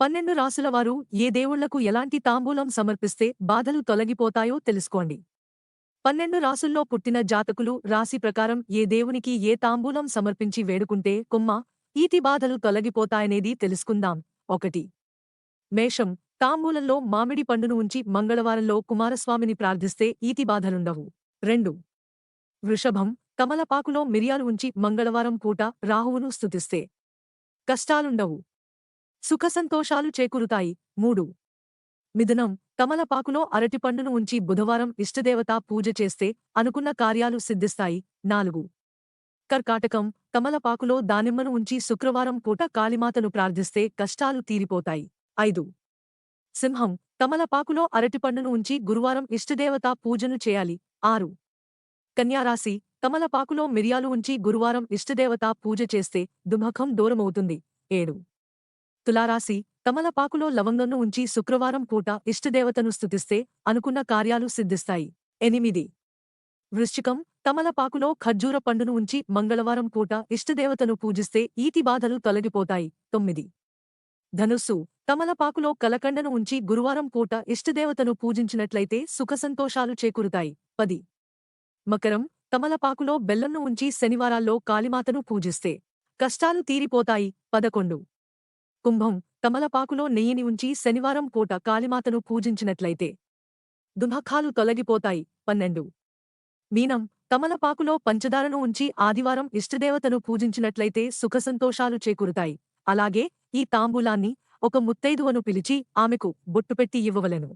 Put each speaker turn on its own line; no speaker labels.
12 రాసులవారు ఏ దేవుళ్లకు ఎలాంటి తాంబూలం సమర్పిస్తే బాధలు తొలగిపోతాయో తెలుసుకోండి. 12 రాసుల్లో పుట్టిన జాతకులు రాశి ప్రకారం ఏ దేవునికి ఏ తాంబూలం సమర్పించి వేడుకుంటే కొమ్మ, ఈతి బాధలు తొలగిపోతాయనేది తెలుసుకుందాం. 1. మేషం. తాంబూలంలో మామిడి పండును ఉంచి మంగళవారంలో కుమారస్వామిని ప్రార్థిస్తే ఈతి బాధలుండవు. 2. వృషభం. తమలపాకులో మిరియాలు ఉంచి మంగళవారం పూట రాహువును స్తుతిస్తే కష్టాలుండవు, సుఖసంతోషాలు చేకూరుతాయి. 3. మిథునం. తమలపాకులో అరటిపండును ఉంచి బుధవారం ఇష్టదేవతా పూజ చేస్తే అనుకున్న కార్యాలు సిద్ధిస్తాయి. 4. కర్కాటకం. తమలపాకులో దానిమ్మను ఉంచి శుక్రవారం పూట కాళీమాతను ప్రార్థిస్తే కష్టాలు తీరిపోతాయి. 5. సింహం. తమలపాకులో అరటిపండును ఉంచి గురువారం ఇష్టదేవతా పూజను చేయాలి. 6. కన్యారాశి. తమలపాకులో మిరియాలు ఉంచి గురువారం ఇష్టదేవతా పూజ చేస్తే దుఃఖం దూరమవుతుంది. 7. తులారాశి. తమలపాకులో లవంగంను ఉంచి శుక్రవారం పూట ఇష్టదేవతను స్తుతిస్తే అనుకున్న కార్యాలు సిద్ధిస్తాయి. 8. వృశ్చికం. తమలపాకులో ఖర్జూర పండును ఉంచి మంగళవారం పూట ఇష్టదేవతను పూజిస్తే ఈతి బాధలు తొలగిపోతాయి. 9. ధనుస్సు. తమలపాకులో కలకండను ఉంచి గురువారం పూట ఇష్టదేవతను పూజించినట్లయితే సుఖసంతోషాలు చేకూరుతాయి. 10. మకరం. తమలపాకులో బెల్లంను ఉంచి శనివారాల్లో కాళీమాతను పూజిస్తే కష్టాలు తీరిపోతాయి. 11. కుంభం. తమలపాకులో నెయ్యిని ఉంచి శనివారం పూట కాళీమాతను పూజించినట్లయితే దుఃఖాలు తొలగిపోతాయి. 12. మీనం. తమలపాకులో పంచదారను ఉంచి ఆదివారం ఇష్టదేవతను పూజించినట్లయితే సుఖసంతోషాలు చేకూరుతాయి. అలాగే ఈ తాంబూలాన్ని ఒక ముత్తైదువను పిలిచి ఆమెకు బొట్టుపెట్టి ఇవ్వవలెను.